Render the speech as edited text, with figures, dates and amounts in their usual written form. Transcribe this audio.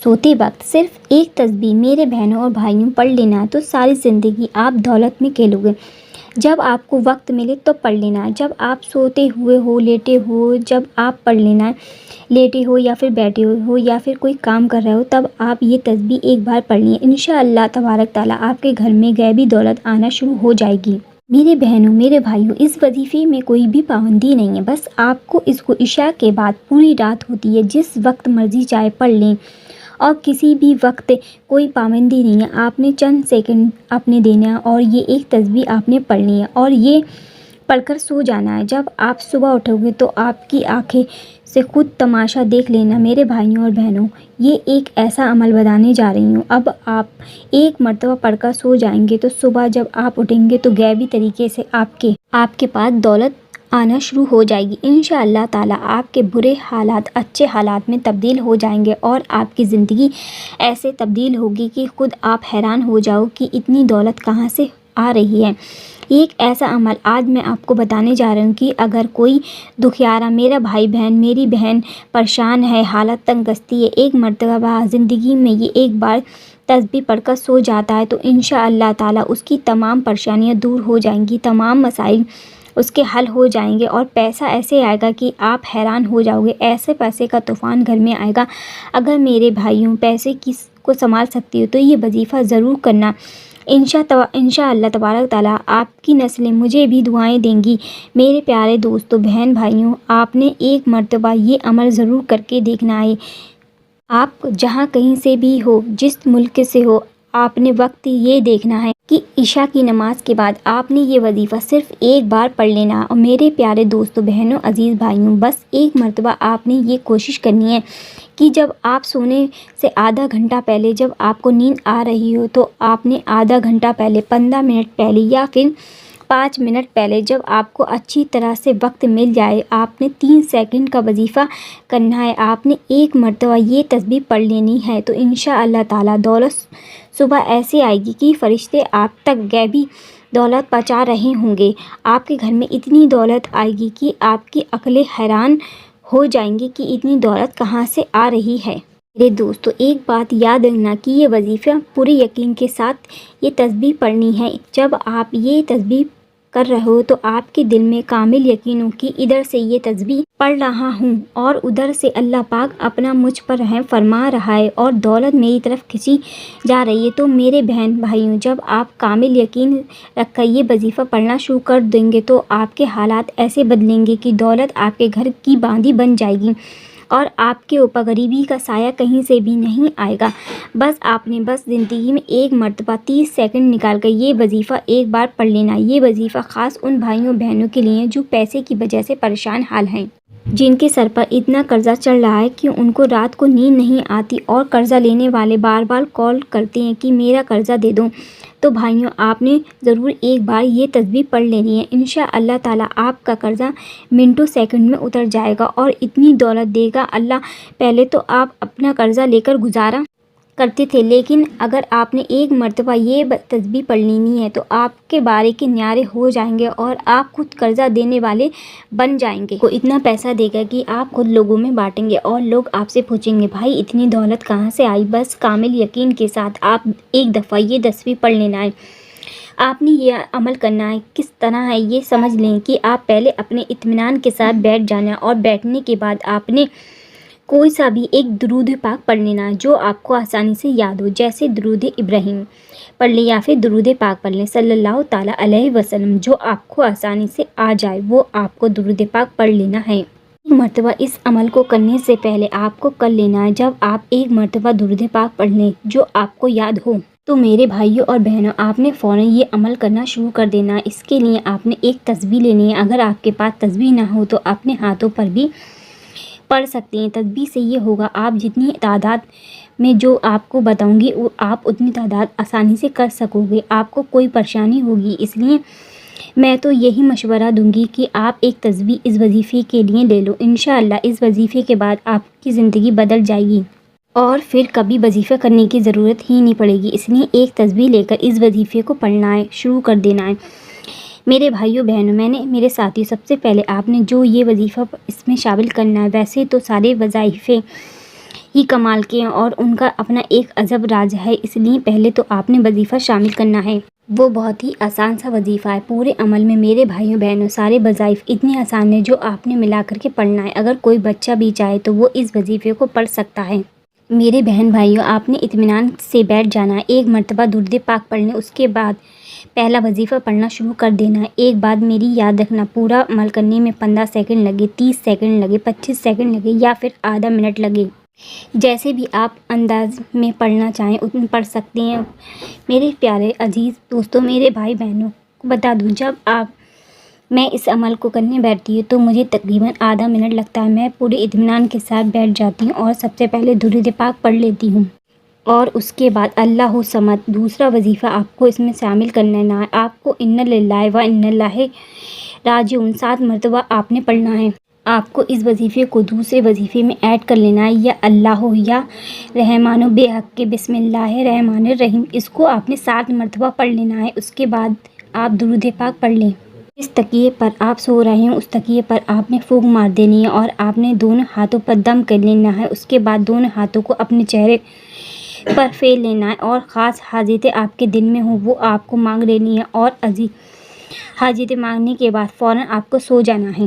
सोते वक्त सिर्फ एक तस्बीह मेरे बहनों और भाइयों पढ़ लेना है तो सारी ज़िंदगी आप दौलत में खेलोगे। जब आपको वक्त मिले तो पढ़ लेना है, जब आप सोते हुए हो, लेटे हो, जब आप पढ़ लेना है, लेटे हो या फिर बैठे हो या फिर कोई काम कर रहे हो, तब आप ये तस्बीह एक बार पढ़ लें। इंशाअल्लाह तबारक ताला आपके घर में गैबी दौलत आना शुरू हो जाएगी। मेरे बहनों, मेरे भाइयों, इस वजीफ़े में कोई भी पाबंदी नहीं है, बस आपको इसको इशा के बाद पूरी रात होती है, जिस वक्त मर्ज़ी चाहे पढ़ लें और किसी भी वक्त कोई पाबंदी नहीं है। आपने चंद सेकंड आपने देना है और ये एक तस्बीह आपने पढ़नी है और ये पढ़कर सो जाना है। जब आप सुबह उठोगे तो आपकी आंखें से खुद तमाशा देख लेना। मेरे भाइयों और बहनों, ये एक ऐसा अमल बताने जा रही हूँ। अब आप एक मरतबा पढ़कर सो जाएंगे तो सुबह जब आप उठेंगे तो गैबी तरीके से आपके पास दौलत आना शुरू हो जाएगी। इंशाअल्लाह ताला आपके बुरे हालात अच्छे हालात में तब्दील हो जाएंगे और आपकी ज़िंदगी ऐसे तब्दील होगी कि खुद आप हैरान हो जाओ कि इतनी दौलत कहाँ से आ रही है। एक ऐसा अमल आज मैं आपको बताने जा रही हूँ कि अगर कोई दुखियारा मेरा भाई बहन, मेरी बहन परेशान है, हालत तंगदस्ती है, एक मरतबा ज़िंदगी में ये एक बार तस्बीह पढ़कर सो जाता है तो इंशाअल्लाह ताला उसकी तमाम परेशानियाँ दूर हो जाएंगी, तमाम मसाइल उसके हल हो जाएंगे और पैसा ऐसे आएगा कि आप हैरान हो जाओगे। ऐसे पैसे का तूफ़ान घर में आएगा। अगर मेरे भाइयों पैसे को संभाल सकती हो तो ये वजीफ़ा ज़रूर करना। इंशाअल्लाह तबारक ताला आपकी नस्लें मुझे भी दुआएं देंगी। मेरे प्यारे दोस्तों, बहन भाइयों, आपने एक मरतबा ये अमल ज़रूर करके देखना है। आप जहाँ कहीं से भी हो, जिस मुल्क से हो, आपने वक्त ये देखना है कि इशा की नमाज के बाद आपने ये वजीफ़ा सिर्फ एक बार पढ़ लेना। और मेरे प्यारे दोस्तों, बहनों, अजीज़ भाइयों, बस एक मरतबा आपने ये कोशिश करनी है कि जब आप सोने से आधा घंटा पहले जब आपको नींद आ रही हो तो आपने आधा घंटा पहले, 15 मिनट पहले या फिर 5 मिनट पहले जब आपको अच्छी तरह से वक्त मिल जाए, आपने 3 सेकंड का वजीफ़ा करना है। आपने एक मरतबा ये तस्बीह पढ़ लेनी है तो इंशाअल्लाह ताला दौलत सुबह ऐसे आएगी कि फ़रिश्ते आप तक गैबी दौलत पहुँचा रहे होंगे। आपके घर में इतनी दौलत आएगी कि आपकी अक्लें हैरान हो जाएंगी कि इतनी दौलत कहाँ से आ रही है। मेरे दोस्तों, एक बात याद रखना कि ये वजीफ़ा पूरे यकीन के साथ ये तस्बीह पढ़नी है। जब आप ये तस्बीह कर रहे हो तो आपके दिल में कामिल यकीन हो कि इधर से ये तस्बीह पढ़ रहा हूँ और उधर से अल्लाह पाक अपना मुझ पर रहम फरमा रहा है और दौलत मेरी तरफ खिंची जा रही है। तो मेरे बहन भाइयों, जब आप कामिल यकीन रखकर ये वजीफ़ा पढ़ना शुरू कर देंगे तो आपके हालात ऐसे बदलेंगे कि दौलत आपके घर की बांधी बन जाएगी और आपके ऊपर गरीबी का साया कहीं से भी नहीं आएगा। बस आपने ज़िंदगी में एक मरतबा 30 सेकंड निकाल कर ये वजीफ़ा एक बार पढ़ लेना। ये वजीफ़ा ख़ास उन भाइयों बहनों के लिए जो पैसे की वजह से परेशान हाल हैं, जिनके सर पर इतना कर्ज़ा चढ़ रहा है कि उनको रात को नींद नहीं आती और कर्ज़ा लेने वाले बार बार कॉल करते हैं कि मेरा कर्ज़ा दे दो। तो भाइयों, आपने ज़रूर एक बार ये तस्बीह पढ़ लेनी है। इंशाअल्लाह ताला आपका कर्ज़ा मिनटों सेकंड में उतर जाएगा और इतनी दौलत देगा अल्लाह। पहले तो आप अपना कर्ज़ा लेकर गुजारा करते थे, लेकिन अगर आपने एक मरतबा ये तस्बीह पढ़ लेनी है तो आपके बारे के न्यारे हो जाएंगे और आप खुद कर्ज़ा देने वाले बन जाएंगे। को इतना पैसा देगा कि आप खुद लोगों में बांटेंगे और लोग आपसे पूछेंगे, भाई इतनी दौलत कहाँ से आई। बस कामिल यकीन के साथ आप एक दफ़ा ये तस्बीह पढ़ लेना है। आपने ये अमल करना है। किस तरह है ये समझ लें कि आप पहले अपने इत्मीनान के साथ बैठ जाना और बैठने के बाद आपने कोई सा भी एक दुरूद पाक पढ़ लेना जो आपको आसानी से याद हो, जैसे दुरूद इब्राहिम पढ़ लें या फिर दुरूद पाक पढ़ लें सल्लल्लाहु ताला अलैहि वसल्लम। जो आपको आसानी से आ जाए वो आपको दुरूद पाक पढ़ लेना है। एक मरतबा इस अमल को करने से पहले आपको कर लेना है, जब आप एक मरतबा दुरूद पाक पढ़ लें जो आपको याद हो तो मेरे भाइयों और बहनों, आपने फ़ौरन ये अमल करना शुरू कर देना। इसके लिए आपने एक तस्बीह लेनी है। अगर आपके पास तस्बीह ना हो तो अपने हाथों पर भी पढ़ सकते हैं। तस्बीह से ये होगा, आप जितनी तादाद में जो आपको बताऊंगी वो आप उतनी तादाद आसानी से कर सकोगे, आपको कोई परेशानी होगी। इसलिए मैं तो यही मशवरा दूंगी कि आप एक तस्बीह इस वजीफ़े के लिए ले लो। इंशाअल्लाह इस वजीफ़े के बाद आपकी ज़िंदगी बदल जाएगी और फिर कभी वजीफ़ा करने की ज़रूरत ही नहीं पड़ेगी। इसलिए एक तस्बीह लेकर इस वजीफ़े को पढ़ना है, शुरू कर देना है। मेरे भाइयों बहनों, मेरे साथियों, सबसे पहले आपने जो ये वजीफ़ा इसमें शामिल करना है, वैसे तो सारे वज़ाइफ़े ہی کمال کے ہیں اور ان کا اپنا ایک عجب راز ہے، اس لیے پہلے تو آپ نے وظیفہ شامل کرنا ہے۔ وہ بہت ہی آسان سا وظیفہ ہے۔ پورے عمل میں میرے بھائیوں بہنوں سارے وظائف اتنے آسان ہیں جو آپ نے ملا کر کے پڑھنا ہے۔ اگر کوئی بچہ بھی چاہے تو وہ اس وظیفے کو پڑھ سکتا ہے۔ میرے بہن بھائیوں، آپ نے اطمینان سے بیٹھ جانا ہے، ایک مرتبہ درود پاک پڑھ لیں، اس کے بعد پہلا وظیفہ پڑھنا شروع کر دینا ہے۔ ایک بات میری یاد رکھنا، پورا عمل کرنے میں 15 سیکنڈ لگے، 30 سیکنڈ لگے، 25 سیکنڈ لگے یا پھر آدھا منٹ لگے، جیسے بھی آپ انداز میں پڑھنا چاہیں اتنا پڑھ سکتے ہیں۔ میرے پیارے عزیز دوستوں، میرے بھائی بہنوں کو بتا دوں، جب میں اس عمل کو کرنے بیٹھتی ہوں تو مجھے تقریباً آدھا منٹ لگتا ہے۔ میں پورے اطمینان کے ساتھ بیٹھ جاتی ہوں اور سب سے پہلے درود پاک پڑھ لیتی ہوں اور اس کے بعد اللہ صمد۔ دوسرا وظیفہ آپ کو اس میں شامل کرنا ہے، آپ کو انا للہ و انا الیہ راجعون 7 مرتبہ آپ نے پڑھنا ہے۔ آپ کو اس وظیفے کو دوسرے وظیفے میں ایڈ کر لینا ہے، یا اللہ یا رحمانو بے حق کے بسم اللہ الرحمن الرحیم، اس کو آپ نے 7 مرتبہ پڑھ لینا ہے۔ اس کے بعد آپ درود پاک پڑھ لیں۔ جس تکیے پر آپ سو رہے ہیں اس تکیے پر آپ نے پھونک مار دینی ہے اور آپ نے دونوں ہاتھوں پر دم کر لینا ہے۔ اس کے بعد دونوں ہاتھوں کو اپنے چہرے پر پھیر لینا ہے اور خاص حاجتیں آپ کے دل میں ہوں وہ آپ کو مانگ لینی ہے اور حاجتیں مانگنے کے بعد فوراً آپ کو سو جانا ہے۔